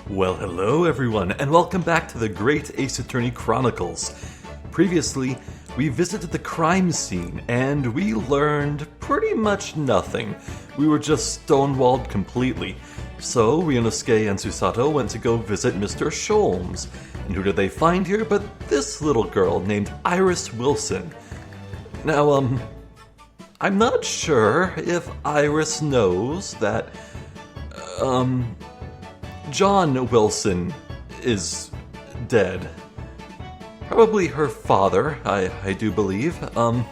Well, hello everyone, and welcome back to the Great Ace Attorney Chronicles. Previously, we visited the crime scene, and we learned pretty much nothing. We were just stonewalled completely. So, Ryunosuke and Susato went to go visit Mr. Sholmes. And who did they find here but this little girl named Iris Wilson. Now, I'm not sure if Iris knows that, John Wilson is dead. Probably her father, I do believe. Oh,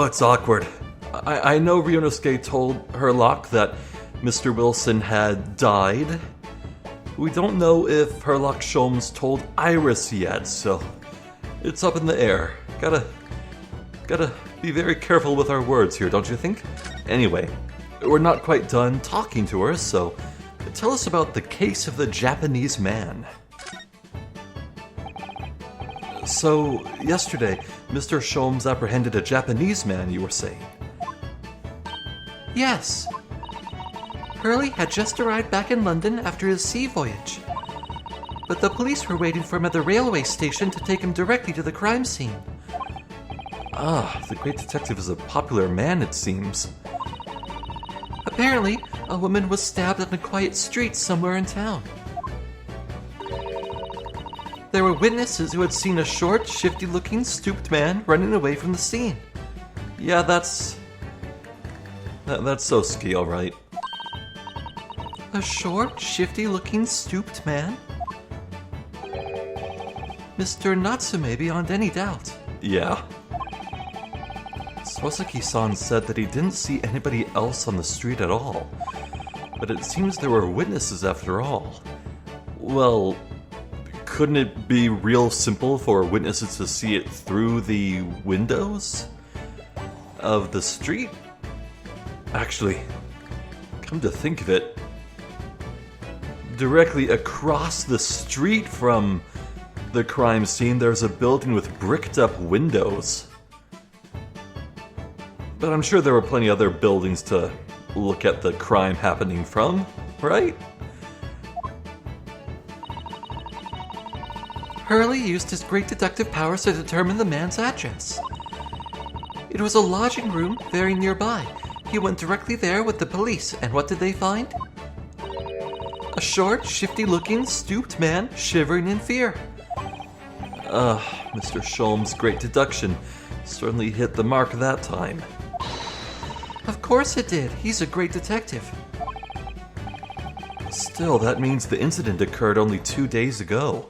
it's awkward. I know Ryunosuke told Herlock that Mr. Wilson had died. We don't know if Herlock Sholmes told Iris yet, so it's up in the air. Gotta be very careful with our words here, don't you think? Anyway, we're not quite done talking to her, so tell us about the case of the Japanese man. So, yesterday, Mr. Sholmes apprehended a Japanese man, you were saying? Yes. Hurley had just arrived back in London after his sea voyage. But the police were waiting for him at the railway station to take him directly to the crime scene. Ah, the great detective is a popular man, it seems. Apparently, a woman was stabbed on a quiet street somewhere in town. There were witnesses who had seen a short, shifty-looking, stooped man running away from the scene. Yeah, that's Sosuke, alright. A short, shifty-looking, stooped man? Mr. Natsume, beyond any doubt. Yeah. Sosuke-san said that he didn't see anybody else on the street at all. But it seems there were witnesses after all. Well, couldn't it be real simple for witnesses to see it through the windows of the street? Actually, come to think of it, directly across the street from the crime scene, there's a building with bricked up windows. But I'm sure there were plenty other buildings to look at the crime happening from, right? Hurley used his great detective powers to determine the man's address. It was a lodging room very nearby. He went directly there with the police, and what did they find? A short, shifty-looking, stooped man shivering in fear. Mr. Sholmes' great deduction certainly hit the mark that time. Of course it did. He's a great detective. Still, that means the incident occurred only 2 days ago.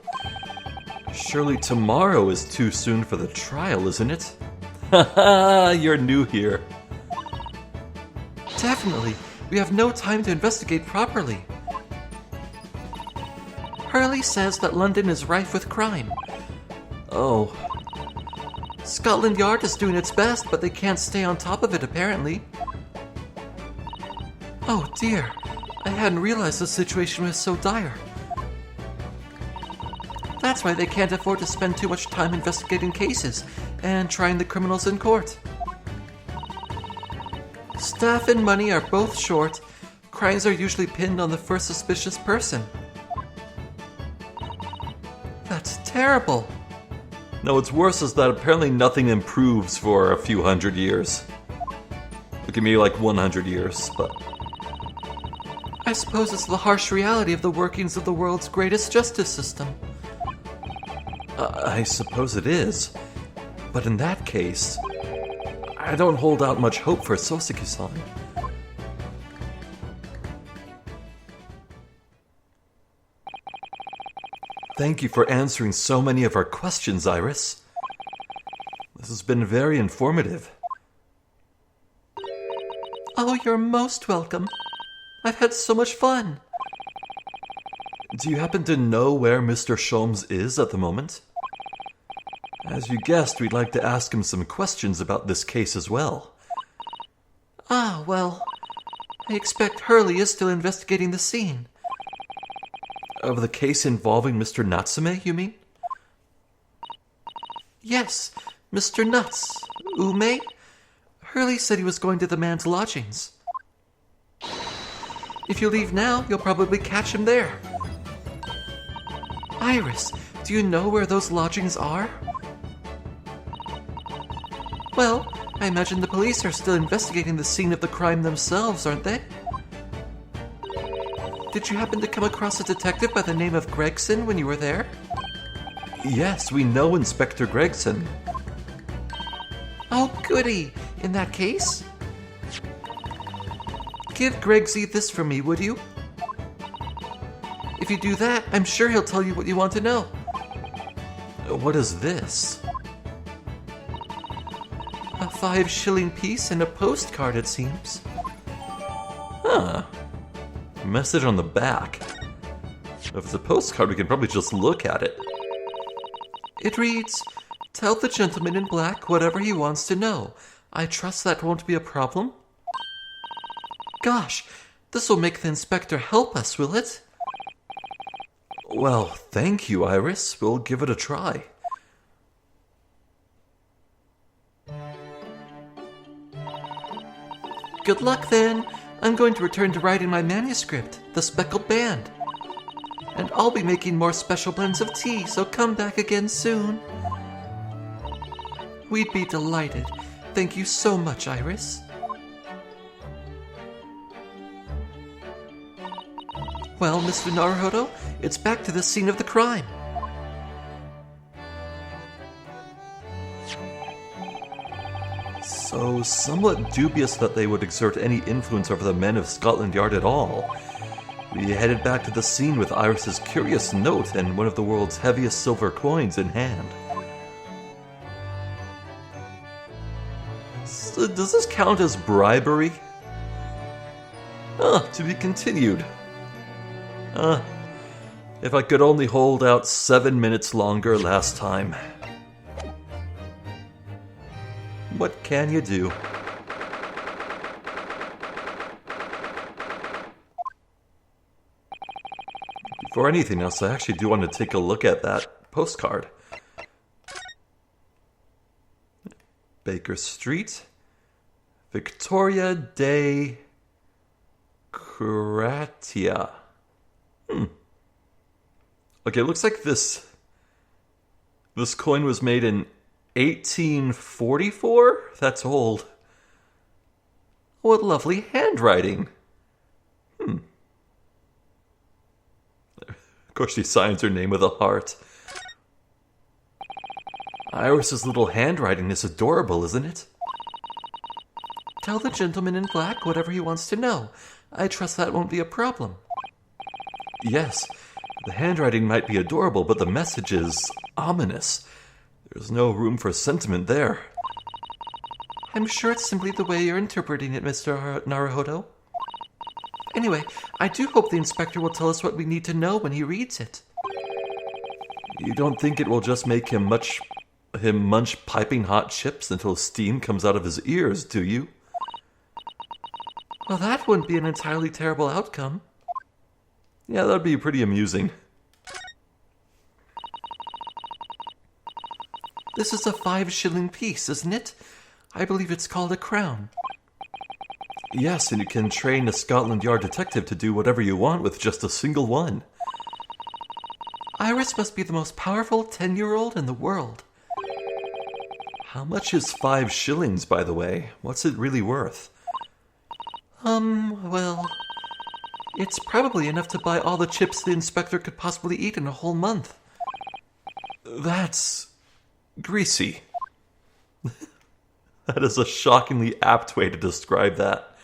Surely tomorrow is too soon for the trial, isn't it? Haha, you're new here. Definitely. We have no time to investigate properly. Hurley says that London is rife with crime. Oh. Scotland Yard is doing its best, but they can't stay on top of it, apparently. Oh dear, I hadn't realized the situation was so dire. That's why they can't afford to spend too much time investigating cases and trying the criminals in court. Staff and money are both short. Crimes are usually pinned on the first suspicious person. That's terrible. No, what's worse is that apparently nothing improves for a few hundred years. Look at me, like 100 years, but... I suppose it's the harsh reality of the workings of the world's greatest justice system. I suppose it is. But in that case, I don't hold out much hope for Sosuke-san. Thank you for answering so many of our questions, Iris. This has been very informative. Oh, you're most welcome. I've had so much fun. Do you happen to know where Mr. Sholmes is at the moment? As you guessed, we'd like to ask him some questions about this case as well. Ah, well, I expect Hurley is still investigating the scene. Of the case involving Mr. Natsume, you mean? Yes, Mr. Nuts. Ume? Hurley said he was going to the man's lodgings. If you leave now, you'll probably catch him there. Iris, do you know where those lodgings are? Well, I imagine the police are still investigating the scene of the crime themselves, aren't they? Did you happen to come across a detective by the name of Gregson when you were there? Yes, we know Inspector Gregson. Oh, goody! In that case, give Gregsy this for me, would you? If you do that, I'm sure he'll tell you what you want to know. What is this? A 5-shilling piece and a postcard, it seems. Huh. A message on the back. If it's a postcard, we can probably just look at it. It reads, "Tell the gentleman in black whatever he wants to know. I trust that won't be a problem." Gosh, this will make the inspector help us, will it? Well, thank you, Iris. We'll give it a try. Good luck then. I'm going to return to writing my manuscript, The Speckled Band. And I'll be making more special blends of tea, so come back again soon. We'd be delighted. Thank you so much, Iris. Well, Mr. Naruhodo, it's back to the scene of the crime. So, somewhat dubious that they would exert any influence over the men of Scotland Yard at all. We headed back to the scene with Iris's curious note and one of the world's heaviest silver coins in hand. So does this count as bribery? To be continued. If I could only hold out 7 minutes longer last time. What can you do? Before anything else, I actually do want to take a look at that postcard. Baker Street, Victoria de Curatia. Okay, it looks like this coin was made in 1844? That's old. What lovely handwriting. Of course, she signs her name with a heart. Iris's little handwriting is adorable, isn't it? Tell the gentleman in black whatever he wants to know. I trust that won't be a problem. Yes, the handwriting might be adorable, but the message is ominous. There's no room for sentiment there. I'm sure it's simply the way you're interpreting it, Mr. Naruhodo. Anyway, I do hope the inspector will tell us what we need to know when he reads it. You don't think it will just make him munch piping hot chips until steam comes out of his ears, do you? Well, that wouldn't be an entirely terrible outcome. Yeah, that'd be pretty amusing. This is a 5-shilling piece, isn't it? I believe it's called a crown. Yes, and you can train a Scotland Yard detective to do whatever you want with just a single one. Iris must be the most powerful 10-year-old in the world. How much is 5 shillings, by the way? What's it really worth? Well, it's probably enough to buy all the chips the inspector could possibly eat in a whole month. That's greasy. That is a shockingly apt way to describe that.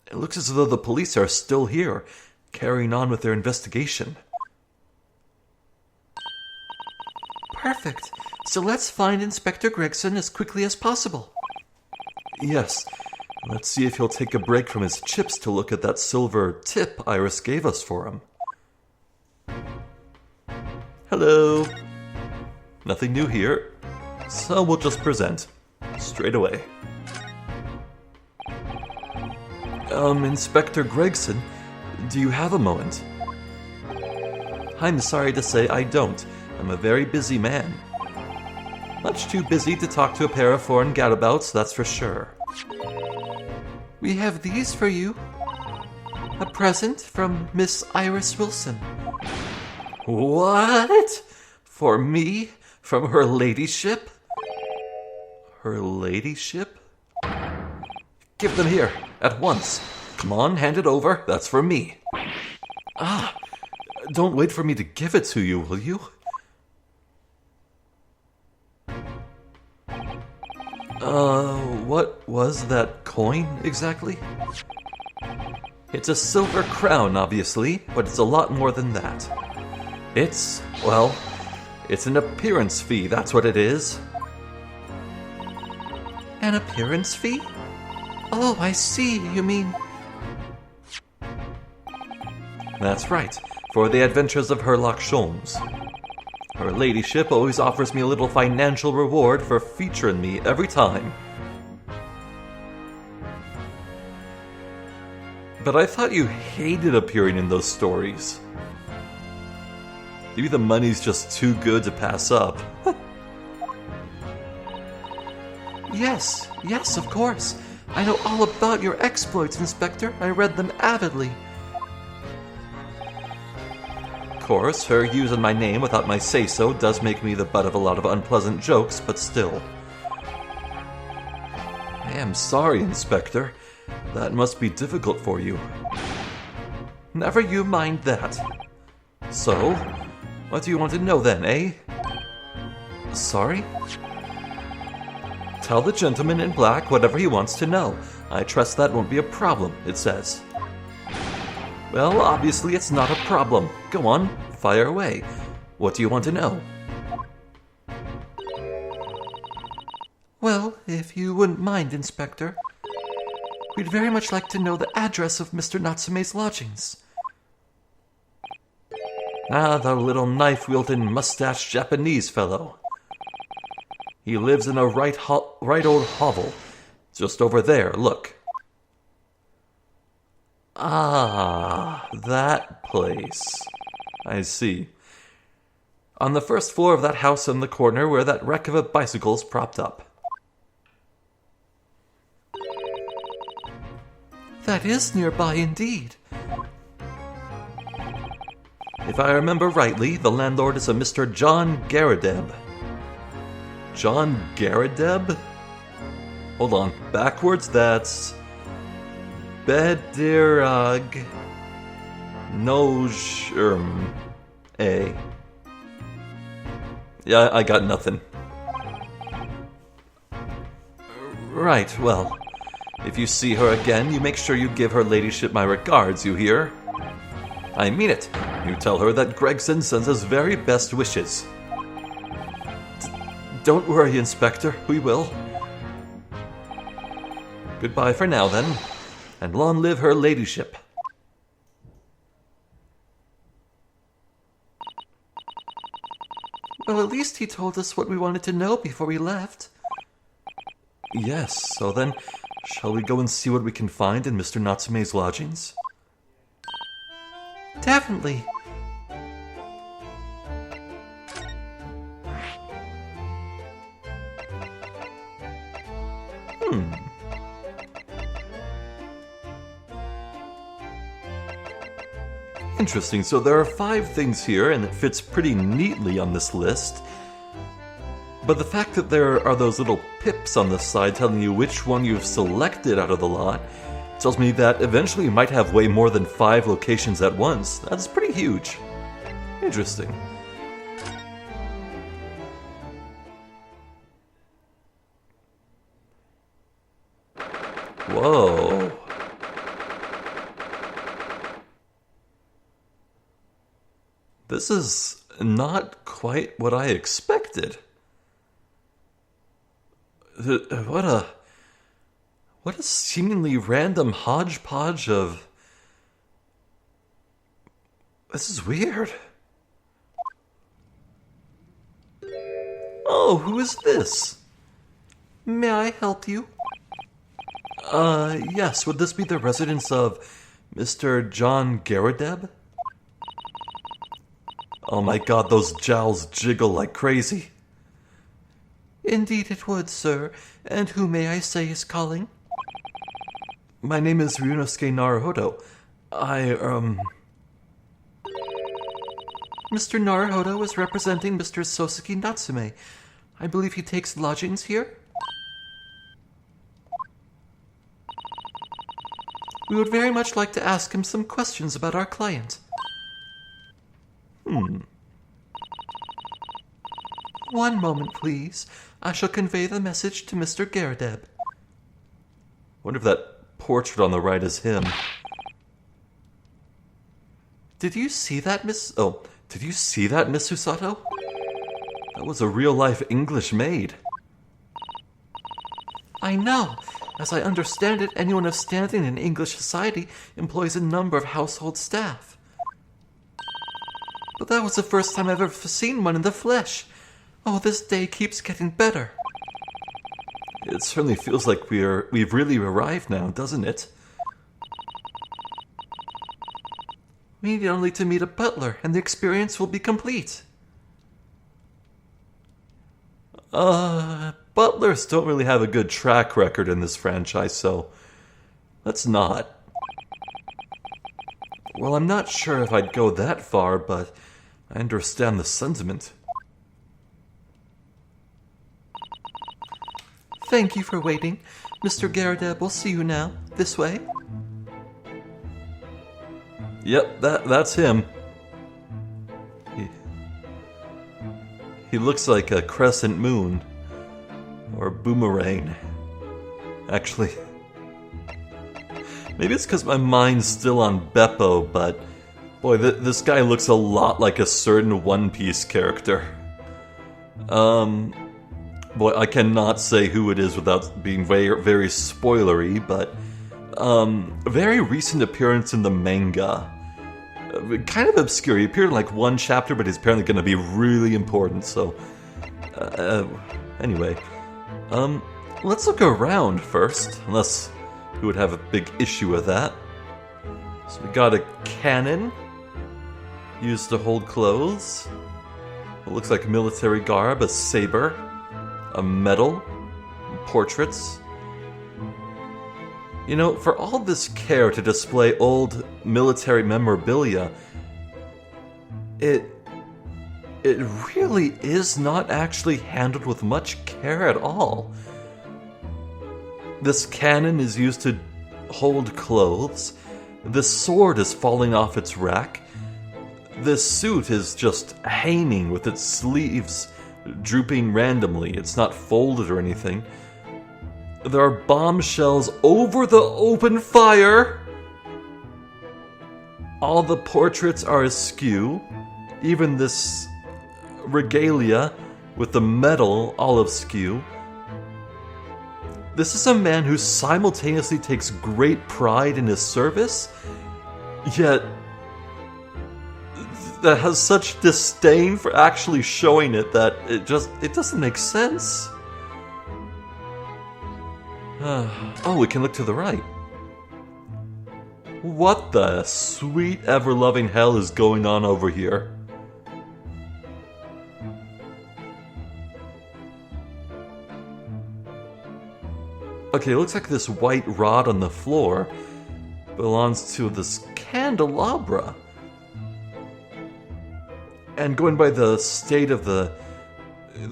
It looks as though the police are still here, carrying on with their investigation. Perfect. So let's find Inspector Gregson as quickly as possible. Yes. Let's see if he'll take a break from his chips to look at that silver tip Iris gave us for him. Hello. Nothing new here, so we'll just present. Straight away. Inspector Gregson, do you have a moment? I'm sorry to say I don't. I'm a very busy man. Much too busy to talk to a pair of foreign gadabouts, that's for sure. We have these for you. A present from Miss Iris Wilson. What? For me? From her ladyship? Her ladyship? Give them here, at once. Come on, hand it over. That's for me. Ah, don't wait for me to give it to you, will you? What was that coin, exactly? It's a silver crown, obviously, but it's a lot more than that. It's an appearance fee, that's what it is. An appearance fee? Oh, I see, you mean... That's right, for the adventures of Herlock Sholmes. Her ladyship always offers me a little financial reward for featuring me every time. But I thought you hated appearing in those stories. Maybe the money's just too good to pass up. Yes, of course. I know all about your exploits, Inspector. I read them avidly. Of course, her using my name without my say-so does make me the butt of a lot of unpleasant jokes, but still. I am sorry, Inspector. That must be difficult for you. Never you mind that. So, what do you want to know then, eh? Sorry? Tell the gentleman in black whatever he wants to know. I trust that won't be a problem, it says. Well, obviously it's not a problem. Go on, fire away. What do you want to know? Well, if you wouldn't mind, Inspector. We'd very much like to know the address of Mr. Natsume's lodgings. Ah, the little knife-wielding, mustached Japanese fellow. He lives in a right old hovel. Just over there, look. Ah, that place. I see. On the first floor of that house in the corner where that wreck of a bicycle's propped up. That is nearby indeed. If I remember rightly, the landlord is a Mr. John Garadeb. John Garadeb? Hold on. Backwards, that's... Bedirag... Nojrm... A. Yeah, I got nothing. Right, well... If you see her again, you make sure you give her ladyship my regards, you hear? I mean it. You tell her that Gregson sends his very best wishes. Don't worry, Inspector. We will. Goodbye for now, then. And long live her ladyship. Well, at least he told us what we wanted to know before we left. Yes, so then... Shall we go and see what we can find in Mr. Natsume's lodgings? Definitely. Interesting, so there are 5 things here, and it fits pretty neatly on this list. But the fact that there are those little pips on the side telling you which one you've selected out of the lot tells me that eventually you might have way more than 5 locations at once. That's pretty huge. Interesting. Whoa. This is not quite what I expected. What a seemingly random hodgepodge of... This is weird. Oh, who is this? May I help you? Yes, would this be the residence of Mr. John Garadeb? Oh my god, those jowls jiggle like crazy. Indeed it would, sir. And who may I say is calling? My name is Ryunosuke Naruhodo. Mr. Naruhodo is representing Mr. Sosuke Natsume. I believe he takes lodgings here. We would very much like to ask him some questions about our client. One moment, please. I shall convey the message to Mr. Garadeb. Wonder if that portrait on the right is him. Did you see that, Miss... Did you see that, Miss Usato? That was a real-life English maid. I know. As I understand it, anyone of standing in English society employs a number of household staff. But that was the first time I've ever seen one in the flesh. Oh, this day keeps getting better. It certainly feels like we've really arrived now, doesn't it? We need only to meet a butler, and the experience will be complete. Butlers don't really have a good track record in this franchise, so let's not. Well, I'm not sure if I'd go that far, but I understand the sentiment. Thank you for waiting. Mr. Garadeb will see you now. This way. Yep, that's him. He looks like a crescent moon. Or boomerang. Actually, maybe it's because my mind's still on Beppo, but boy, this guy looks a lot like a certain One Piece character. Boy, I cannot say who it is without being very, very spoilery, but a very recent appearance in the manga. Kind of obscure. He appeared in like one chapter, but he's apparently going to be really important, so... anyway, let's look around first, unless we would have a big issue with that. So we got a cannon, used to hold clothes. It looks like military garb, a saber, a medal, portraits. You know, for all this care to display old military memorabilia, it really is not actually handled with much care at all. This cannon is used to hold clothes. This sword is falling off its rack. This suit is just hanging with its sleeves drooping randomly. It's not folded or anything. There are bombshells over the open fire. All the portraits are askew. Even this regalia with the medal all askew. This is a man who simultaneously takes great pride in his service, yet that has such disdain for actually showing it that it doesn't make sense. Oh, we can look to the right. What the sweet ever-loving hell is going on over here? Okay, it looks like this white rod on the floor belongs to this candelabra. And going by the state of the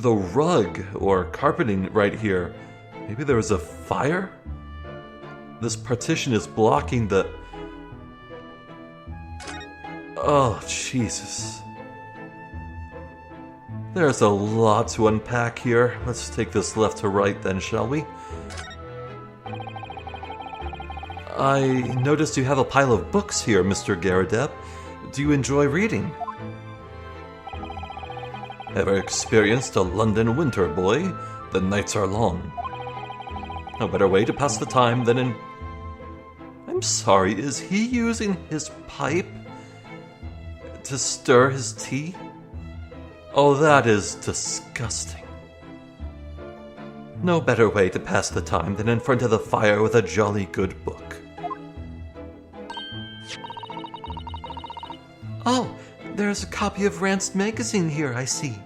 rug or carpeting right here, maybe there was a fire? This partition is blocking the... Oh, Jesus. There's a lot to unpack here. Let's take this left to right then, shall we? I noticed you have a pile of books here, Mr. Garadeb. Do you enjoy reading? Ever experienced a London winter, boy? The nights are long. No better way to pass the time than in... I'm sorry, is he using his pipe to stir his tea? Oh, that is disgusting. No better way to pass the time than in front of the fire with a jolly good book. Oh, there's a copy of Rand's magazine here, I see.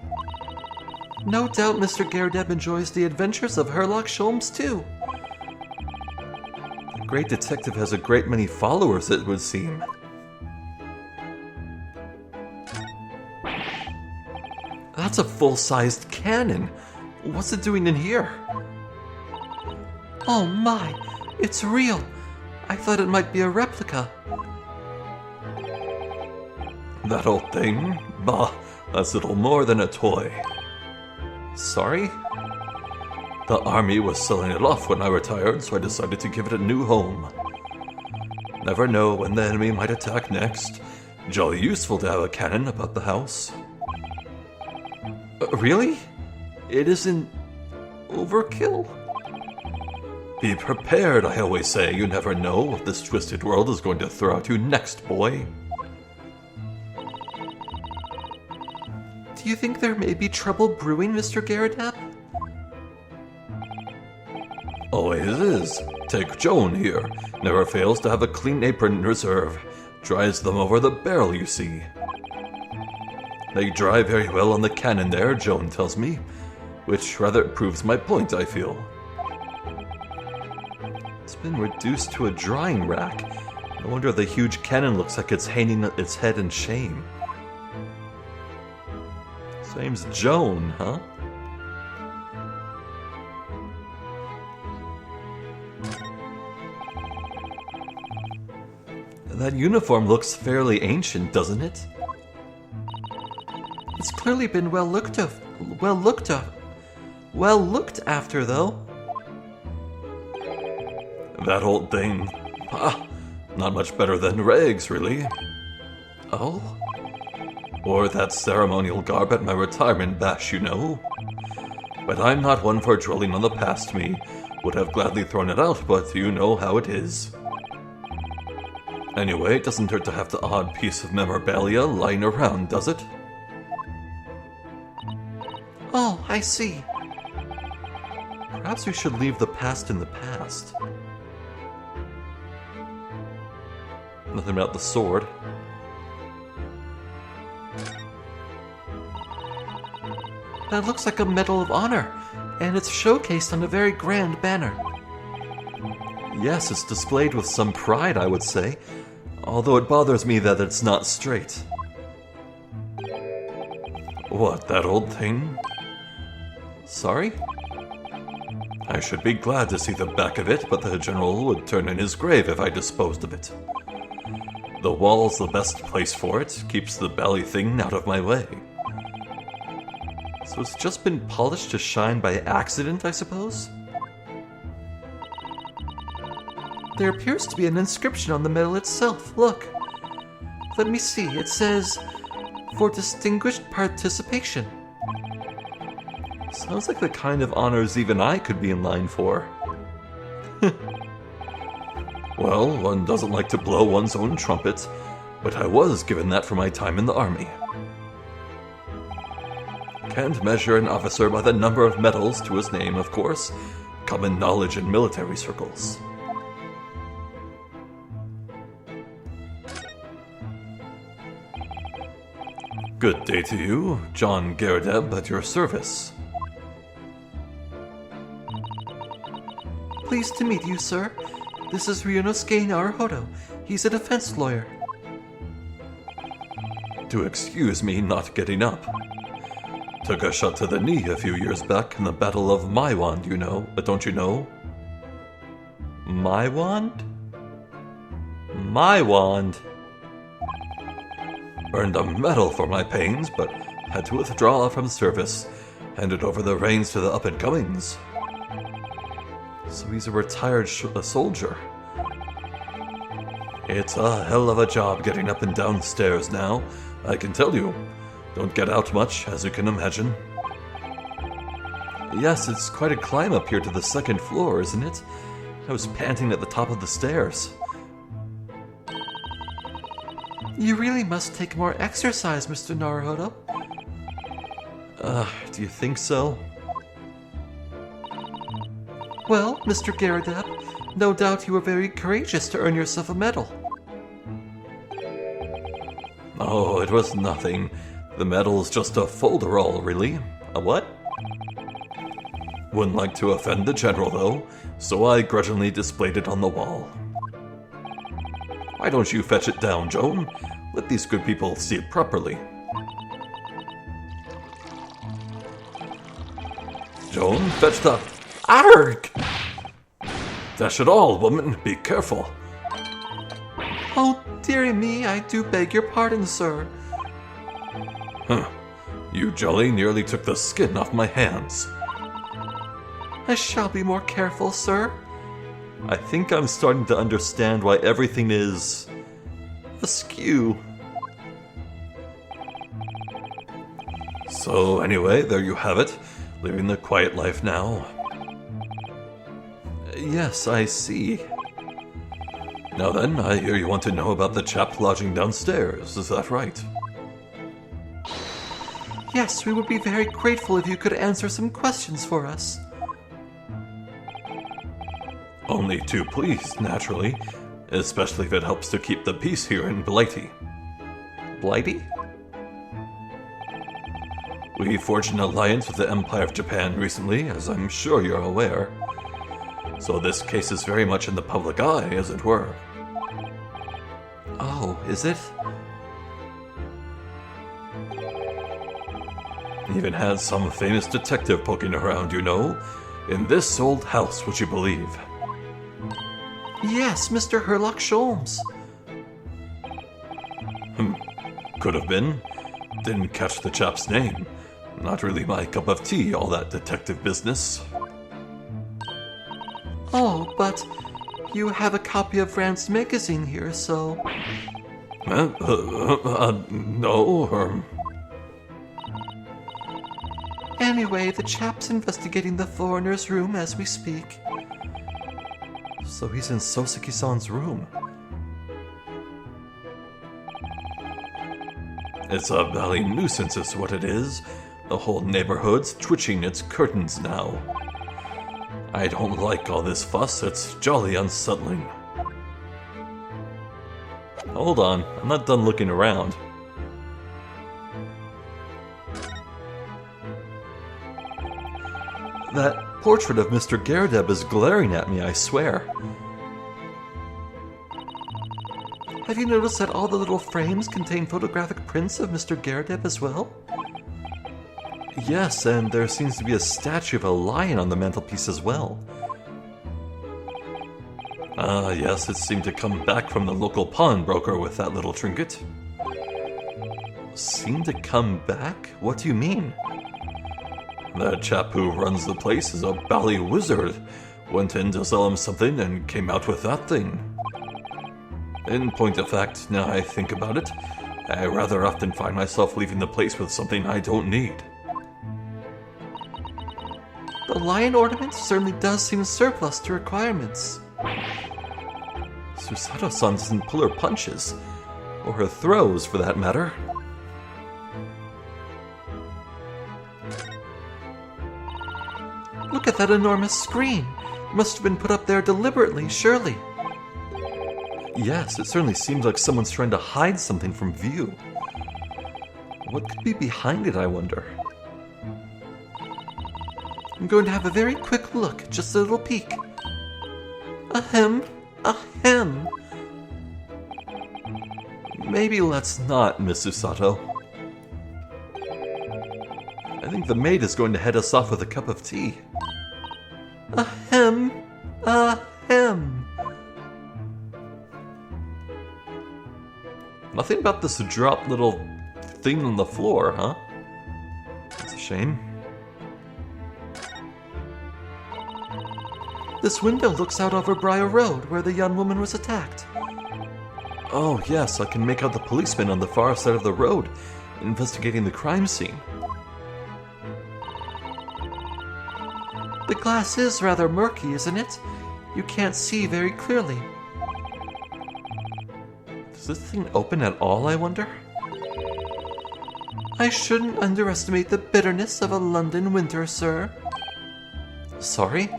No doubt Mr. Garadeb enjoys the adventures of Sherlock Holmes, too. The great detective has a great many followers, it would seem. That's a full-sized cannon. What's it doing in here? Oh my, it's real. I thought it might be a replica. That old thing? Bah, that's little more than a toy. Sorry? The army was selling it off when I retired, so I decided to give it a new home. Never know when the enemy might attack next. Jolly useful to have a cannon about the house. Really? It isn't overkill? Be prepared, I always say. You never know what this twisted world is going to throw at you next, boy. Do you think there may be trouble brewing, Mr. Garadab? Always is. Take Joan here. Never fails to have a clean apron in reserve. Dries them over the barrel, you see. They dry very well on the cannon there, Joan tells me. Which rather proves my point, I feel. It's been reduced to a drying rack. No wonder the huge cannon looks like it's hanging its head in shame. His name's Joan, huh? That uniform looks fairly ancient, doesn't it? It's clearly been well looked after, though. That old thing. Ah, not much better than rags, really. Oh? Or that ceremonial garb at my retirement bash, you know. But I'm not one for dwelling on the past, me. Would have gladly thrown it out, but you know how it is. Anyway, it doesn't hurt to have the odd piece of memorabilia lying around, does it? Oh, I see. Perhaps we should leave the past in the past. Nothing about the sword. That looks like a Medal of Honor, and it's showcased on a very grand banner. Yes, it's displayed with some pride, I would say. Although it bothers me that it's not straight. What, that old thing? Sorry? I should be glad to see the back of it, but the general would turn in his grave if I disposed of it. The wall's the best place for it, keeps the bally thing out of my way. So it's just been polished to shine by accident, I suppose? There appears to be an inscription on the medal itself. Look. Let me see. It says, "For distinguished participation." Sounds like the kind of honors even I could be in line for. Well, one doesn't like to blow one's own trumpet, but I was given that for my time in the army. Can't measure an officer by the number of medals to his name, of course. Common knowledge in military circles. Good day to you, John Garadeb, at your service. Pleased to meet you, sir. This is Ryunosuke Naruhodo. He's a defense lawyer. To excuse me not getting up. Took a shot to the knee a few years back in the Battle of Maiwand, you know, don't you know? Maiwand? Maiwand? Earned a medal for my pains, but had to withdraw from service. Handed over the reins to the up-and-comings. So he's a retired soldier. It's a hell of a job getting up and down stairs now, I can tell you. Don't get out much, as you can imagine. Yes, it's quite a climb up here to the second floor, isn't it? I was panting at the top of the stairs. You really must take more exercise, Mr. Naruhodo. Do you think so? Well, Mr. Garadeb, no doubt you were very courageous to earn yourself a medal. Oh, it was nothing. The medal's just a folderol, really. A what? Wouldn't like to offend the general, though, so I grudgingly displayed it on the wall. Why don't you fetch it down, Joan? Let these good people see it properly. Joan, fetch the... Arg! Dash it all, woman. Be careful. Oh, dearie me, I do beg your pardon, sir. Huh. You jolly nearly took the skin off my hands. I shall be more careful, sir. I think I'm starting to understand why everything is... askew. So anyway, there you have it. Living the quiet life now. Yes, I see. Now then, I hear you want to know about the chap lodging downstairs, is that right? Yes, we would be very grateful if you could answer some questions for us. Only too pleased, naturally. Especially if it helps to keep the peace here in Blighty. Blighty? We forged an alliance with the Empire of Japan recently, as I'm sure you're aware. So this case is very much in the public eye, as it were. Oh, is it? Even had some famous detective poking around, you know. In this old house, would you believe? Yes, Mr. Herlock Sholmes. Could have been. Didn't catch the chap's name. Not really my cup of tea, all that detective business. Oh, but you have a copy of Rand's magazine here, so... No. Anyway, the chap's investigating the foreigner's room as we speak. So he's in Soseki-san's room. It's a bally nuisance is what it is. The whole neighborhood's twitching its curtains now. I don't like all this fuss, it's jolly unsettling. Hold on, I'm not done looking around. That portrait of Mr. Gerdeb is glaring at me, I swear. Have you noticed that all the little frames contain photographic prints of Mr. Gerdeb as well? Yes, and there seems to be a statue of a lion on the mantelpiece as well. Ah, yes, it seemed to come back from the local pawnbroker with that little trinket. Seemed to come back? What do you mean? That chap who runs the place is a bally wizard. Went in to sell him something and came out with that thing. In point of fact, now I think about it, I rather often find myself leaving the place with something I don't need. The lion ornament certainly does seem surplus to requirements. Susato-san doesn't pull her punches, or her throws for that matter. Look at that enormous screen. Must have been put up there deliberately, surely. Yes, it certainly seems like someone's trying to hide something from view. What could be behind it, I wonder? I'm going to have a very quick look, just a little peek. Ahem, ahem. Maybe let's not, Miss Susato. I think the maid is going to head us off with a cup of tea. Ahem, ahem. Nothing about this dropped little thing on the floor, huh? That's a shame. This window looks out over Briar Road, where the young woman was attacked. Oh, yes, I can make out the policeman on the far side of the road, investigating the crime scene. The glass is rather murky, isn't it? You can't see very clearly. Does this thing open at all, I wonder? I shouldn't underestimate the bitterness of a London winter, sir. Sorry?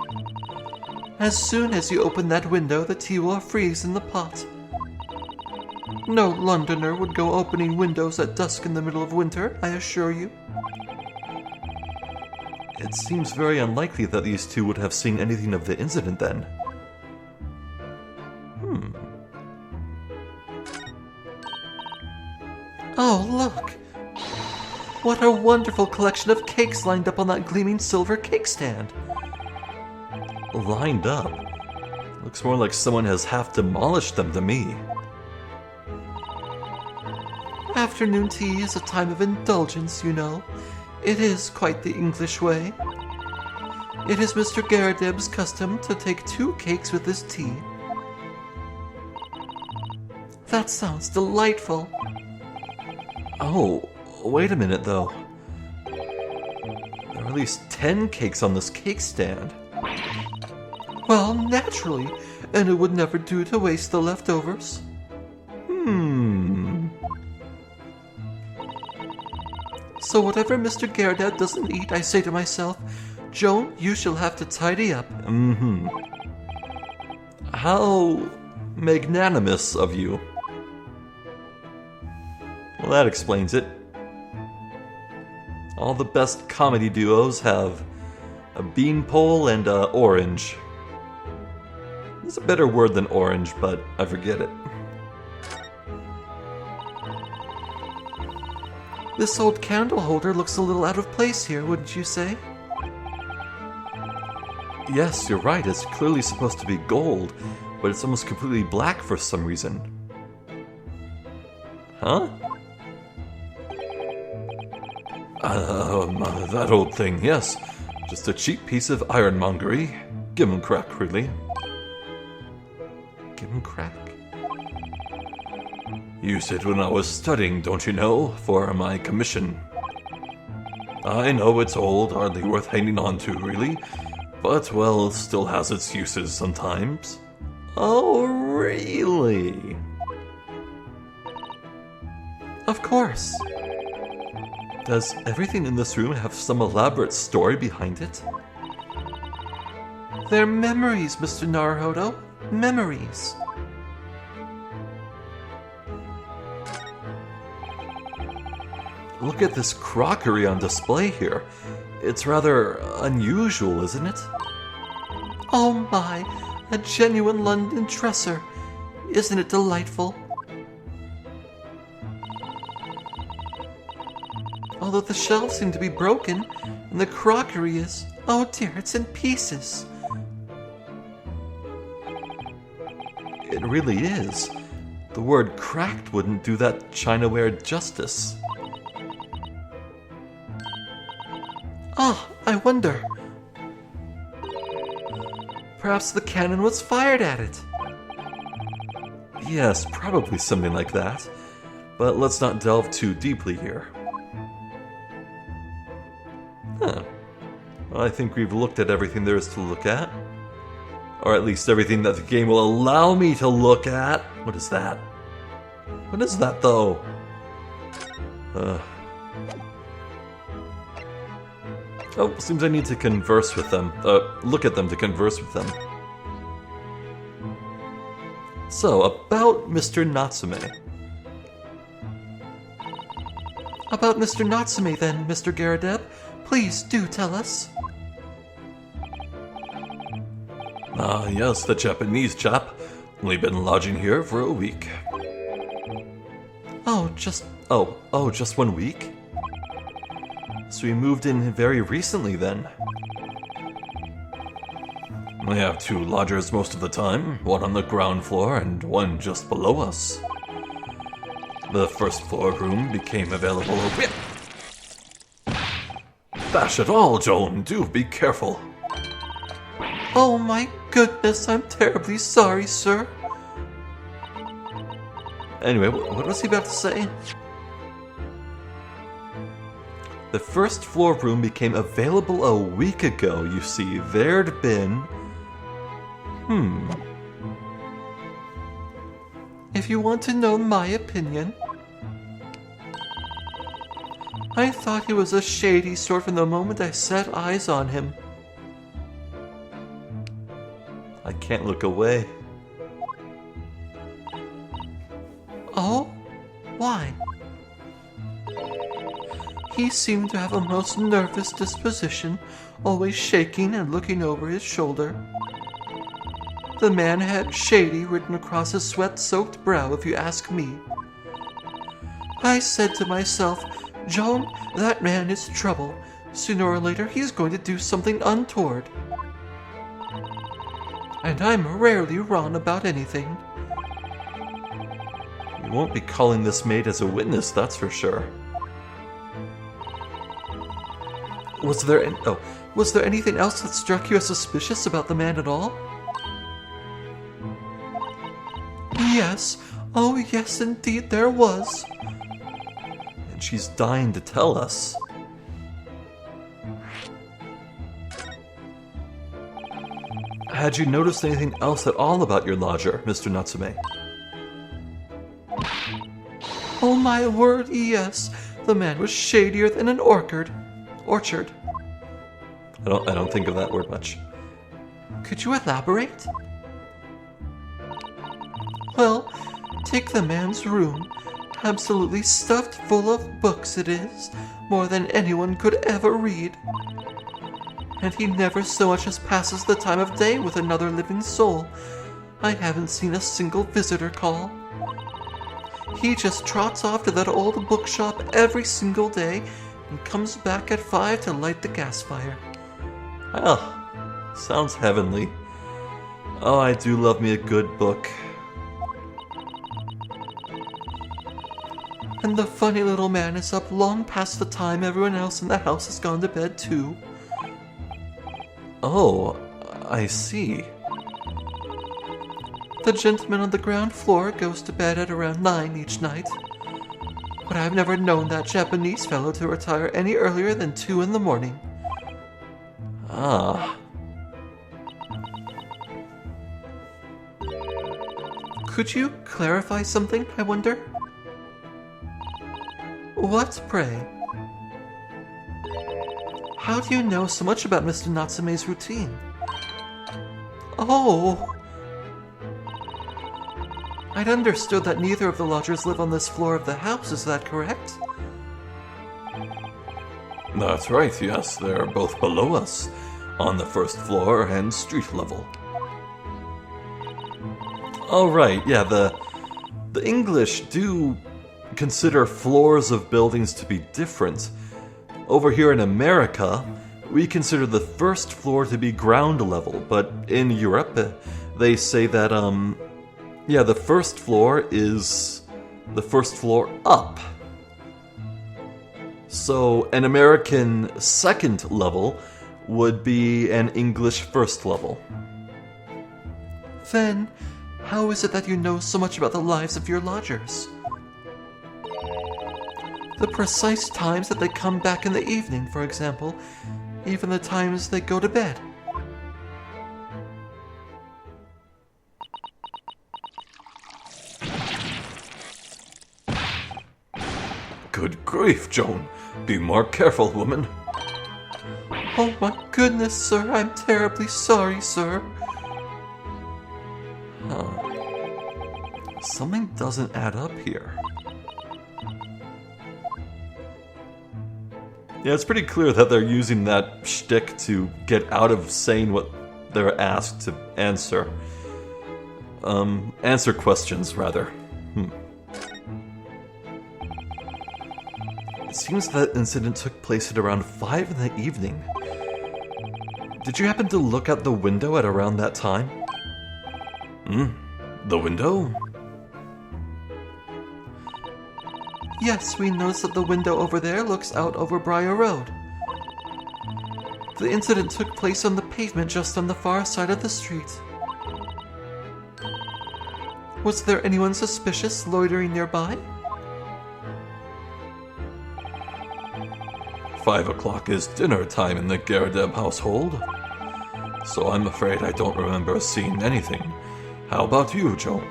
As soon as you open that window, the tea will freeze in the pot. No Londoner would go opening windows at dusk in the middle of winter, I assure you. It seems very unlikely that these two would have seen anything of the incident then. wonderful collection of cakes lined up on that gleaming silver cake stand. Lined up? Looks more like someone has half demolished them to me. Afternoon tea is a time of indulgence, you know. It is quite the English way. It is Mr. Garadeb's custom to take 2 cakes with his tea. That sounds delightful. Oh, wait a minute though. There are at least 10 cakes on this cake stand. Well, naturally, and it would never do to waste the leftovers. So whatever Mr. Garadeb doesn't eat, I say to myself, Joan, you shall have to tidy up. How magnanimous of you. Well, that explains it. All the best comedy duos have a beanpole and a orange. There's a better word than orange, but I forget it. This old candle holder looks a little out of place here, wouldn't you say? Yes, you're right. It's clearly supposed to be gold, but it's almost completely black for some reason. Huh? That old thing, yes. Just a cheap piece of ironmongery. Give 'em crack, really. Give 'em crack? Used it when I was studying, don't you know, for my commission. I know it's old, hardly worth hanging on to, really. But, well, still has its uses sometimes. Oh, really? Of course. Does everything in this room have some elaborate story behind it? They're memories, Mr. Naruhodo. Memories. Look at this crockery on display here. It's rather unusual, isn't it? Oh my, a genuine London dresser. Isn't it delightful? Although the shelves seem to be broken, and the crockery is... Oh dear, it's in pieces. It really is. The word cracked wouldn't do that chinaware justice. Ah, I wonder. Perhaps the cannon was fired at it. Yes, probably something like that. But let's not delve too deeply here. Huh. Well, I think we've looked at everything there is to look at. Or at least everything that the game will allow me to look at. What is that? What is that, though? Oh, seems I need to converse with them. Look at them to converse with them. So, about Mr. Natsume. About Mr. Natsume, then, Mr. Garadeb. Please do tell us. Ah, yes, the Japanese chap. Only been lodging here for a week. Oh, just 1 week? So he moved in very recently then. We have 2 lodgers most of the time, one on the ground floor and one just below us. The first floor room became available a whip. Dash it all, Joan, do be careful. Oh my goodness, I'm terribly sorry, sir. Anyway, what was he about to say? The first floor room became available a week ago, you see. There'd been... If you want to know my opinion, I thought he was a shady sort from the moment I set eyes on him. I can't look away. Oh? Why? He seemed to have a most nervous disposition, always shaking and looking over his shoulder. The man had shady written across his sweat-soaked brow, if you ask me. I said to myself, Joan, that man is trouble. Sooner or later, he's going to do something untoward. And I'm rarely wrong about anything. You won't be calling this maid as a witness, that's for sure. Was there anything else that struck you as suspicious about the man at all? Yes. Oh, yes, indeed there was. And she's dying to tell us. Had you noticed anything else at all about your lodger, Mr. Natsume? Oh my word, yes. The man was shadier than an orchard. I don't think of that word much. Could you elaborate? Well, take the man's room. Absolutely stuffed full of books it is, more than anyone could ever read. And he never so much as passes the time of day with another living soul. I haven't seen a single visitor call. He just trots off to that old bookshop every single day and comes back at 5 to light the gas fire. Well, sounds heavenly. Oh, I do love me a good book. And the funny little man is up long past the time everyone else in the house has gone to bed too. Oh, I see. The gentleman on the ground floor goes to bed at around 9 each night. But I've never known that Japanese fellow to retire any earlier than 2 in the morning. Ah. Could you clarify something, I wonder? What, pray? How do you know so much about Mr. Natsume's routine? Oh! I'd understood that neither of the lodgers live on this floor of the house, is that correct? That's right, yes. They're both below us, on the first floor and street level. Oh, right, yeah, the English do consider floors of buildings to be different. Over here in America, we consider the first floor to be ground level, but in Europe, they say that, the first floor is the first floor up. So an American second level would be an English first level. Then, how is it that you know so much about the lives of your lodgers? The precise times that they come back in the evening, for example, even the times they go to bed. Good grief, Joan. Be more careful, woman. Oh my goodness, sir, I'm terribly sorry, sir. Something doesn't add up here. Yeah, it's pretty clear that they're using that shtick to get out of saying what they're asked to answer. Answer questions, rather. It seems that incident took place at around 5 in the evening. Did you happen to look out the window at around that time? The window? Yes, we noticed that the window over there looks out over Briar Road. The incident took place on the pavement just on the far side of the street. Was there anyone suspicious loitering nearby? 5 o'clock is dinner time in the Garadeb household, so I'm afraid I don't remember seeing anything. How about you, Joan?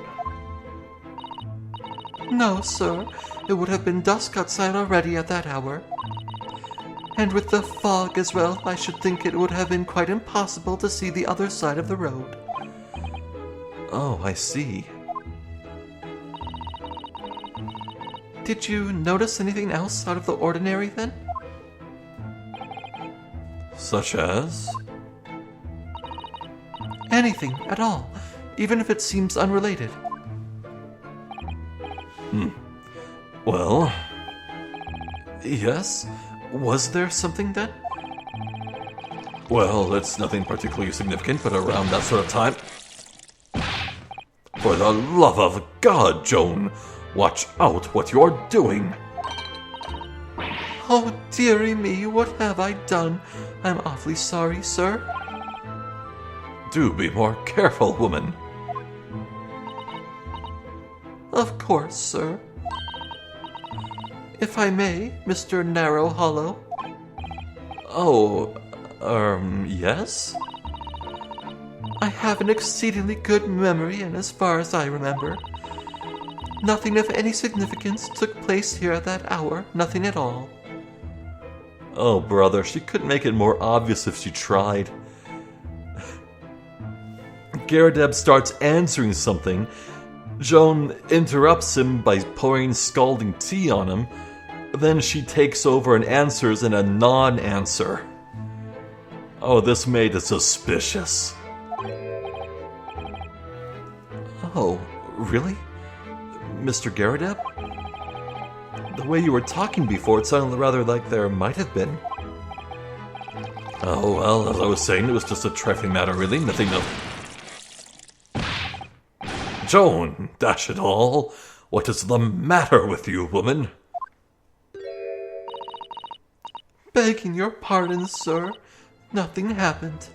No, sir. It would have been dusk outside already at that hour. And with the fog as well, I should think it would have been quite impossible to see the other side of the road. Oh, I see. Did you notice anything else out of the ordinary then? Such as? Anything at all, even if it seems unrelated. Well, Yes? Was there something then? Well, it's nothing particularly significant, but around that sort of time... For the love of God, Joan! Watch out what you're doing! Oh, dearie me, what have I done? I'm awfully sorry, sir. Do be more careful, woman. Of course, sir. If I may, Mr. Naruhodo. Oh, yes? I have an exceedingly good memory, and as far as I remember, nothing of any significance took place here at that hour, nothing at all. Oh, brother, she couldn't make it more obvious if she tried. Garradeb starts answering something. Joan interrupts him by pouring scalding tea on him. Then she takes over and answers in a non-answer. Oh, this made it suspicious. Oh, really? Mr. Garradeb? The way you were talking before, it sounded rather like there might have been. Oh, well, as I was saying, it was just a trifling matter, really. Nothing of... Joan, dash it all. What is the matter with you, woman? Begging your pardon, sir. Nothing happened.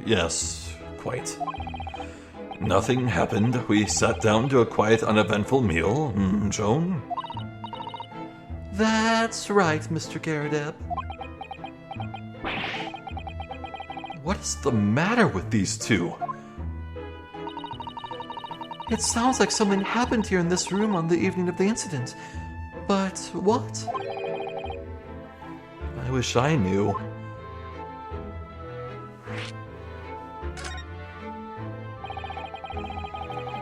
Yes, quite. Nothing happened. We sat down to a quiet, uneventful meal. Joan? That's right, Mr. Garradeb. What is the matter with these two? It sounds like something happened here in this room on the evening of the incident. But what? I wish I knew.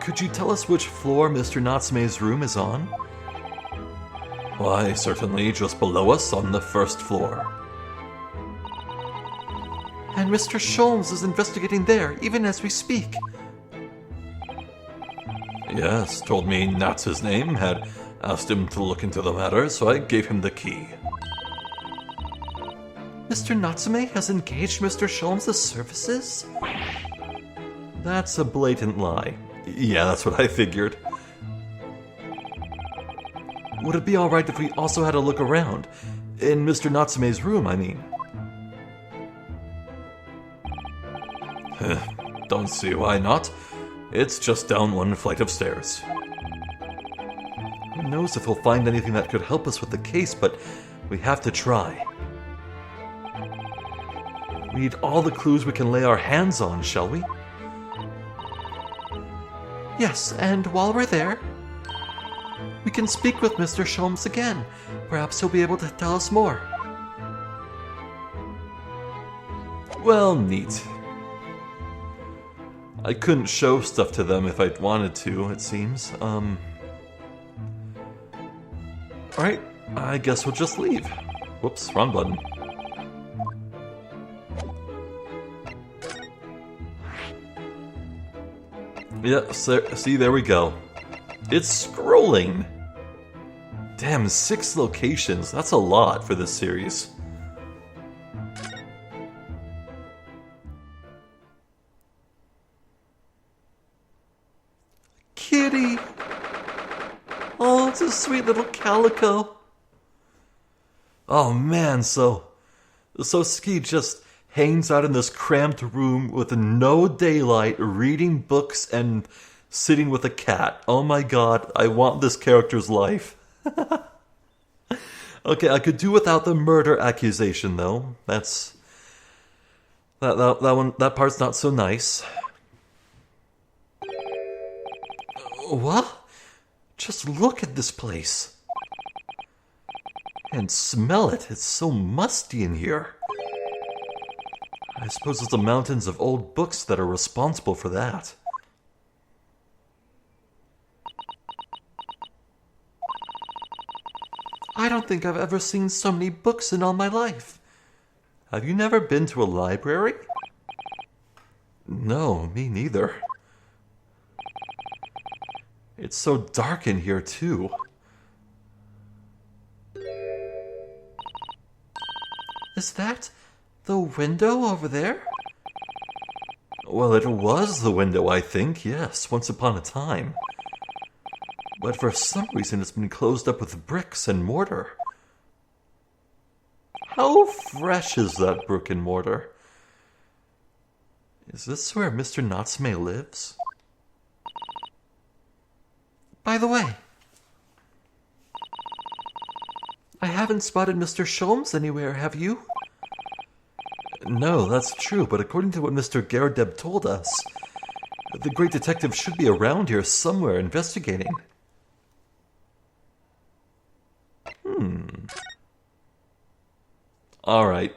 Could you tell us which floor Mr. Natsume's room is on? Why, certainly just below us on the first floor. And Mr. Sholmes is investigating there, even as we speak. Yes, told me Nat's his name, had asked him to look into the matter, so I gave him the key. Mr. Natsume has engaged Mr. Sholmes' services? That's a blatant lie. Yeah, that's what I figured. Would it be alright if we also had a look around? In Mr. Natsume's room, I mean. Don't see why not. It's just down one flight of stairs. Who knows if we'll find anything that could help us with the case, but we have to try. We need all the clues we can lay our hands on, shall we? Yes, and while we're there, we can speak with Mr. Sholmes again. Perhaps he'll be able to tell us more. Well, neat. I couldn't show stuff to them if I'd wanted to, it seems. Alright, I guess we'll just leave. Whoops, wrong button. Yeah, see, there we go. It's scrolling! Damn, 6 locations. That's a lot for this series. Kitty! Oh, it's a sweet little calico. Oh man, so Ski just hangs out in this cramped room with no daylight, reading books and sitting with a cat. Oh my god, I want this character's life. Okay, I could do without the murder accusation though. That part's not so nice. What? Just look at this place. And smell it. It's so musty in here. I suppose it's the mountains of old books that are responsible for that. I don't think I've ever seen so many books in all my life. Have you never been to a library? No, me neither. It's so dark in here, too. Is that the window over there? Well, it was the window, I think, yes, once upon a time. But for some reason it's been closed up with bricks and mortar. How fresh is that brick and mortar? Is this where Mr. Natsume lives? By the way, I haven't spotted Mr. Sholmes anywhere, have you? No, that's true, but according to what Mr. Garadeb told us, the great detective should be around here somewhere investigating. Alright,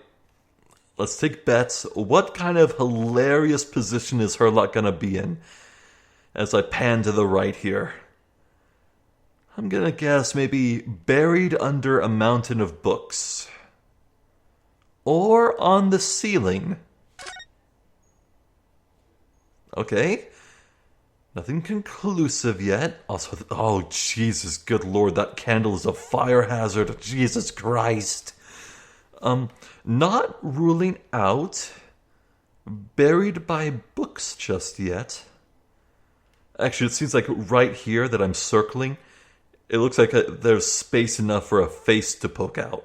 let's take bets. What kind of hilarious position is Herlock gonna be in? As I pan to the right here. I'm gonna guess maybe buried under a mountain of books. Or on the ceiling. Okay. Nothing conclusive yet. Also, oh Jesus, good lord, that candle is a fire hazard. Jesus Christ. Not ruling out buried by books just yet. Actually, it seems like right here that I'm circling, it looks like there's space enough for a face to poke out.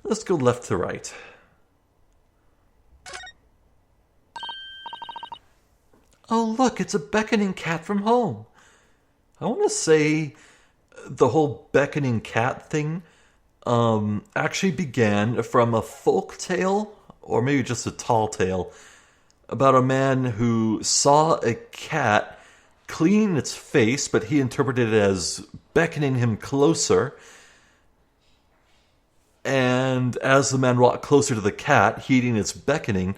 Let's go left to right. Oh, look, it's a beckoning cat from home. I want to say the whole beckoning cat thing actually began from a folk tale, or maybe just a tall tale, about a man who saw a cat clean its face, but he interpreted it as beckoning him closer. And as the man walked closer to the cat, heeding its beckoning,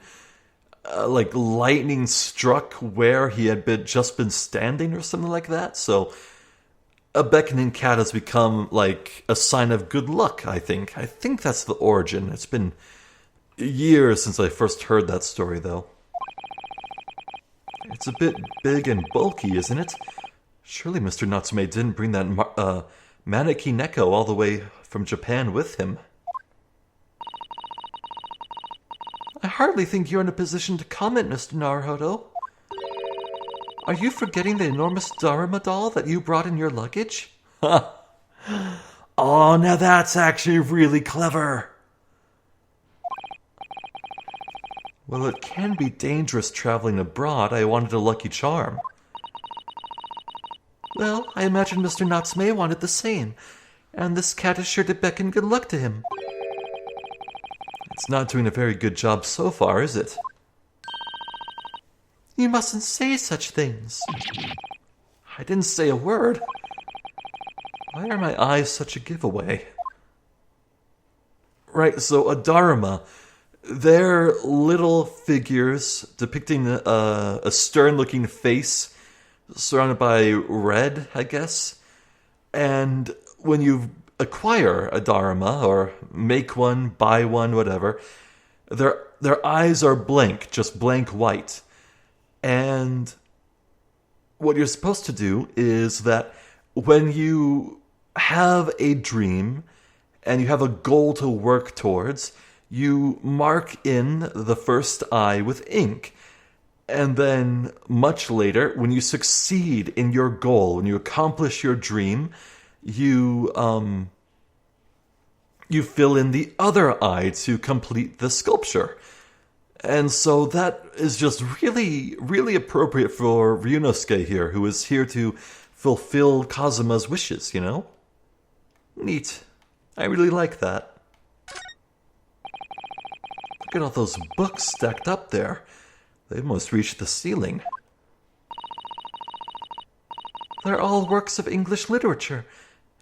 like lightning struck where he had just been standing or something like that. So a beckoning cat has become like a sign of good luck, I think. I think that's the origin. It's been years since I first heard that story, though. It's a bit big and bulky, isn't it? Surely Mr. Natsume didn't bring that Maneki Neko all the way from Japan with him. I hardly think you're in a position to comment, Mr. Naruhodo. Are you forgetting the enormous Dharma doll that you brought in your luggage? Oh, now that's actually really clever. Well, it can be dangerous traveling abroad. I wanted a lucky charm. Well, I imagine Mr. Natsume wanted the same, and this cat is sure to beckon good luck to him. It's not doing a very good job so far, is it? You mustn't say such things. I didn't say a word. Why are my eyes such a giveaway? Right, so a dharma. They're little figures depicting a stern-looking face surrounded by red, I guess. And when you acquire a dharma, or make one, buy one, whatever, their eyes are blank, just blank white. And what you're supposed to do is that when you have a dream and you have a goal to work towards, you mark in the first eye with ink. And then much later, when you succeed in your goal, when you accomplish your dream, you fill in the other eye to complete the sculpture. And so that is just really, really appropriate for Ryunosuke here, who is here to fulfill Kazuma's wishes, you know? Neat. I really like that. Look at all those books stacked up there. They almost reached the ceiling. They're all works of English literature,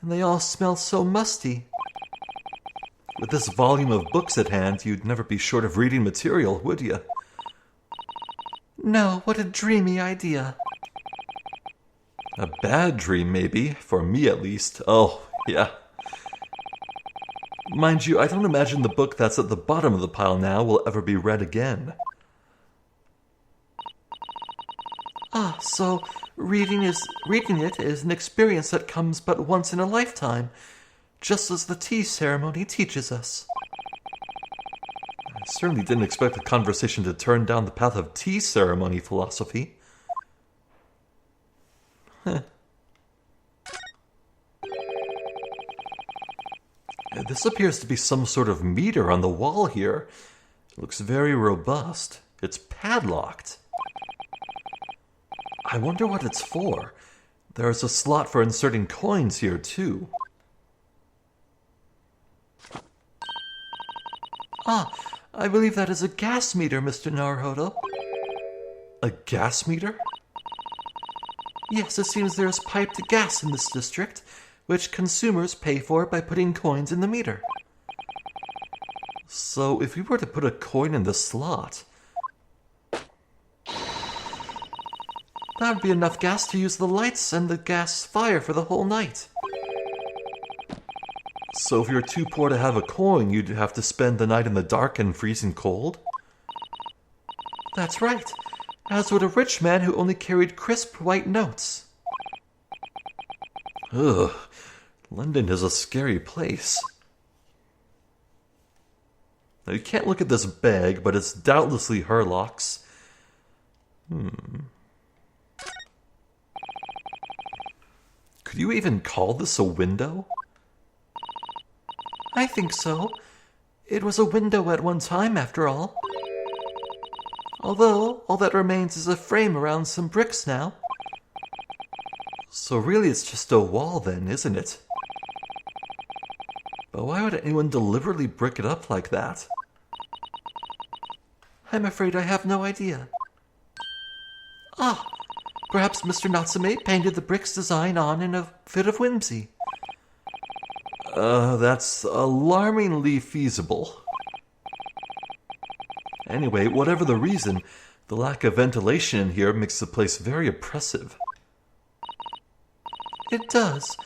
and they all smell so musty. With this volume of books at hand, you'd never be short of reading material, would you? No, what a dreamy idea. A bad dream, maybe, for me at least. Oh, yeah. Mind you, I don't imagine the book that's at the bottom of the pile now will ever be read again. So reading it is an experience that comes but once in a lifetime, just as the tea ceremony teaches us. I certainly didn't expect the conversation to turn down the path of tea ceremony philosophy. This appears to be some sort of meter on the wall here. It looks very robust. It's padlocked. I wonder what it's for. There's a slot for inserting coins here, too. Ah, I believe that is a gas meter, Mr. Naruhodo. A gas meter? Yes, it seems there is piped gas in this district, which consumers pay for by putting coins in the meter. So, if we were to put a coin in the slot, that would be enough gas to use the lights and the gas fire for the whole night. So if you're too poor to have a coin, you'd have to spend the night in the dark and freezing cold? That's right, as would a rich man who only carried crisp white notes. Ugh, London is a scary place. Now, you can't look at this bag, but it's doubtlessly Herlock's. Could you even call this a window? I think so. It was a window at one time, after all. Although, all that remains is a frame around some bricks now. So really it's just a wall then, isn't it? But why would anyone deliberately brick it up like that? I'm afraid I have no idea. Ah, perhaps Mr. Natsume painted the brick's design on in a fit of whimsy. That's alarmingly feasible. Anyway, whatever the reason, the lack of ventilation in here makes the place very oppressive. It does.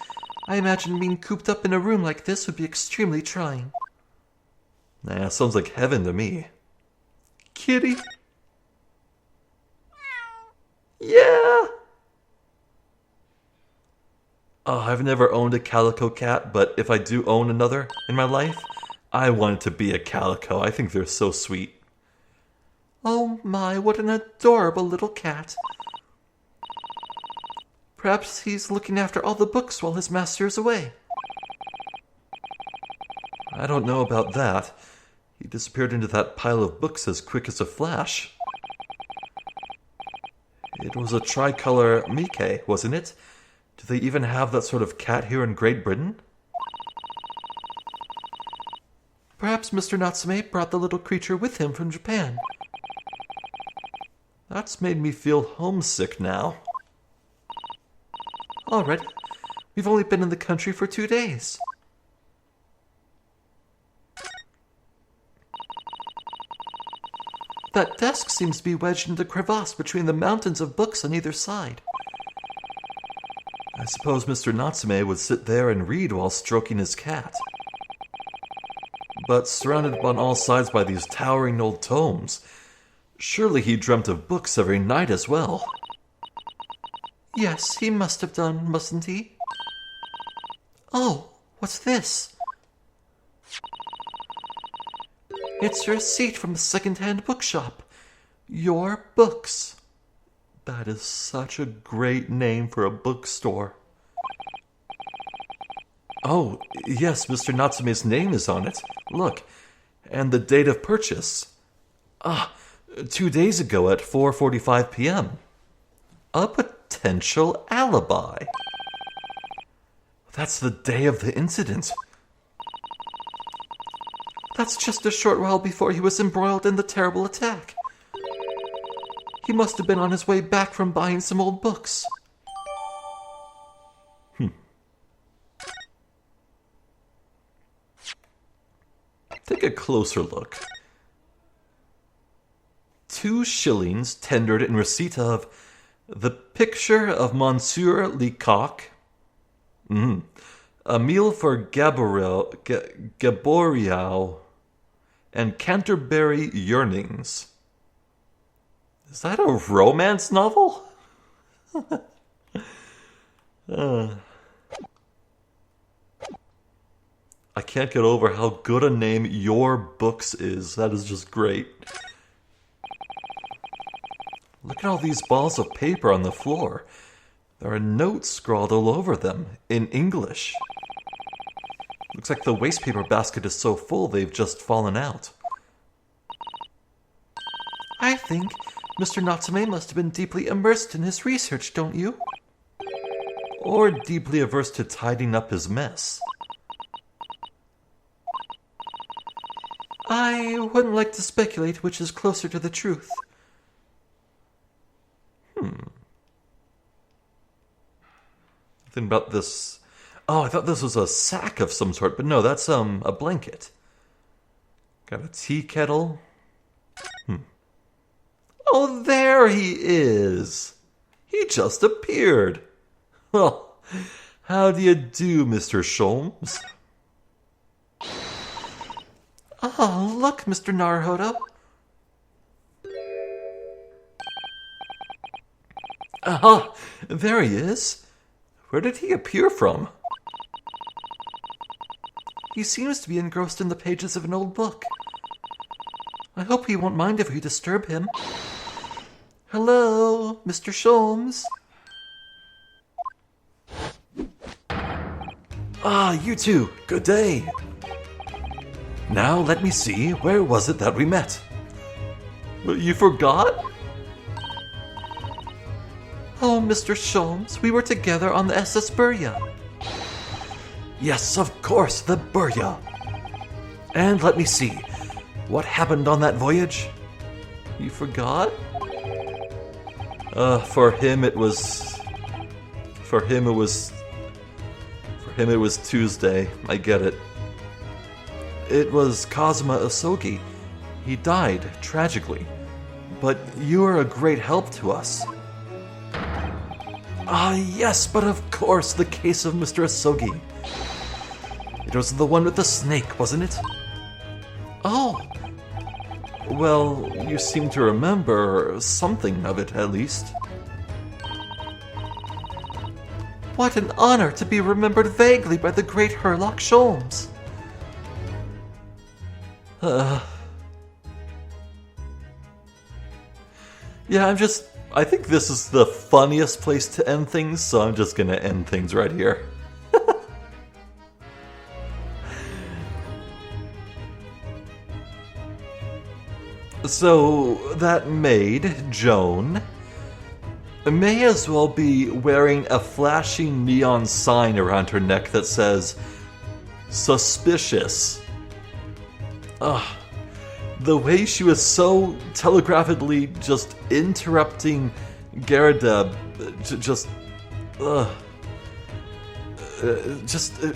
I imagine being cooped up in a room like this would be extremely trying. Nah, sounds like heaven to me. Kitty? Yeah! I've never owned a calico cat, but if I do own another in my life, I want it to be a calico. I think they're so sweet. Oh my, what an adorable little cat. Perhaps he's looking after all the books while his master is away. I don't know about that. He disappeared into that pile of books as quick as a flash. It was a tricolor Mickey, wasn't it? Do they even have that sort of cat here in Great Britain? Perhaps Mr. Natsume brought the little creature with him from Japan. That's made me feel homesick now. Already? We've only been in the country for 2 days. That desk seems to be wedged in the crevasse between the mountains of books on either side. I suppose Mr. Natsume would sit there and read while stroking his cat. But surrounded on all sides by these towering old tomes, surely he dreamt of books every night as well. Yes, he must have done, mustn't he? Oh, what's this? It's a receipt from a second-hand bookshop. Your Books. That is such a great name for a bookstore. Oh, yes, Mr. Natsume's name is on it. Look, and the date of purchase. 2 days ago at 4:45 p.m. A potential alibi. That's the day of the incident. That's just a short while before he was embroiled in the terrible attack. He must have been on his way back from buying some old books. Take a closer look. 2 shillings tendered in receipt of The Picture of Monsieur Lecoq. A Meal for Gaboriau and Canterbury Yearnings. Is that a romance novel? I can't get over how good a name Your Books is. That is just great. Look at all these balls of paper on the floor. There are notes scrawled all over them, in English. Looks like the waste paper basket is so full they've just fallen out. I think Mr. Natsume must have been deeply immersed in his research, don't you? Or deeply averse to tidying up his mess. I wouldn't like to speculate which is closer to the truth. Think about this. Oh, I thought this was a sack of some sort, but no, that's a blanket. Got a tea kettle. Oh, there he is. He just appeared. Well, how do you do, Mr. Sholmes? Oh, look, Mr. Naruhodo. Aha! There he is. Where did he appear from? He seems to be engrossed in the pages of an old book. I hope he won't mind if we disturb him. Hello, Mr. Sholmes. Ah, you two. Good day. Now let me see, where was it that we met? You forgot? Oh, Mr. Sholmes, we were together on the SS Burya. Yes, of course, the Burya. And let me see, what happened on that voyage? You forgot? For him it was Tuesday. I get it. It was Kazuma Asogi. He died, tragically. But you are a great help to us. Ah, yes, but of course, the case of Mr. Asogi. It was the one with the snake, wasn't it? Oh, well, you seem to remember something of it, at least. what an honor to be remembered vaguely by the great Herlock Sholmes. Yeah, I think this is the funniest place to end things, so I'm just gonna end things right here. So, that maid, Joan, may as well be wearing a flashing neon sign around her neck that says, "Suspicious." Ugh. The way she was so telegraphically just interrupting Garadeb,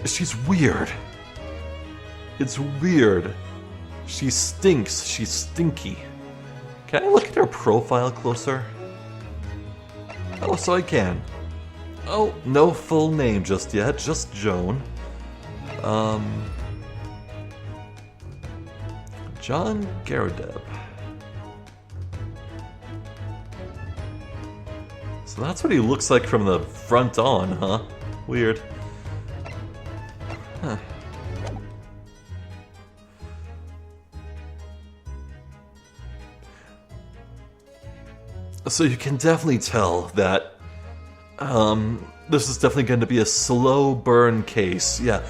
she's weird. It's weird. She stinks. She's stinky. Can I look at her profile closer? Oh, so I can. Oh, no full name just yet, just Joan. John Garadeb. So that's what he looks like from the front on, huh? Weird. Huh. So you can definitely tell that this is definitely going to be a slow burn case. Yeah,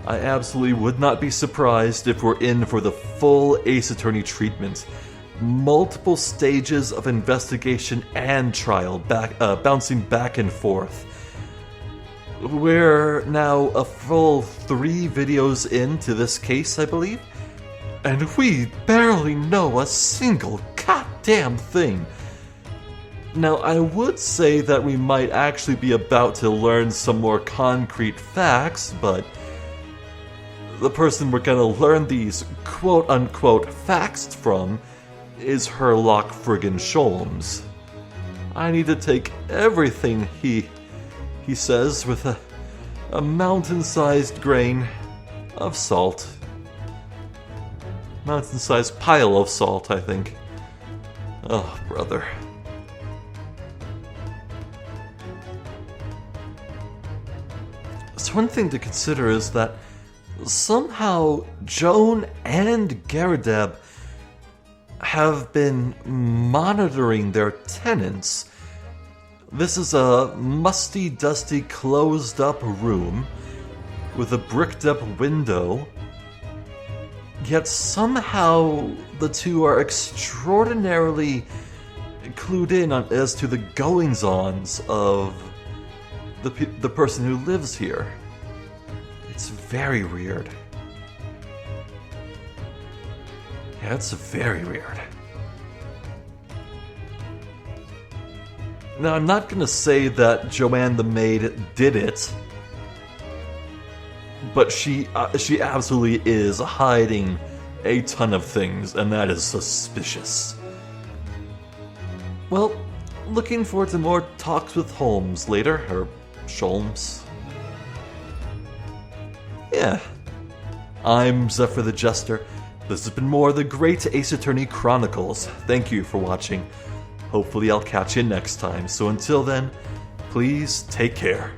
I absolutely would not be surprised if we're in for the full Ace Attorney treatment. Multiple stages of investigation and trial, bouncing back and forth. We're now a full 3 videos into this case, I believe, and we barely know a single goddamn thing. Now, I would say that we might actually be about to learn some more concrete facts, but the person we're gonna learn these quote-unquote facts from is Herlock friggin' Sholmes. I need to take everything he says with a mountain-sized grain of salt. Mountain-sized pile of salt, I think. Oh, brother. one thing to consider is that somehow Joan and Garadeb have been monitoring their tenants. This is a musty, dusty, closed-up room with a bricked-up window. Yet somehow the two are extraordinarily clued in as to the goings-ons of the person who lives here. It's very weird. Yeah, it's very weird. Now, I'm not gonna say that Joanne the maid did it, but she absolutely is hiding a ton of things, and that is suspicious. Well, looking forward to more talks with Holmes later, or Sholmes. Yeah. I'm Zephyr the Jester. This has been more of the Great Ace Attorney Chronicles. Thank you for watching. Hopefully I'll catch you next time, so until then, please take care.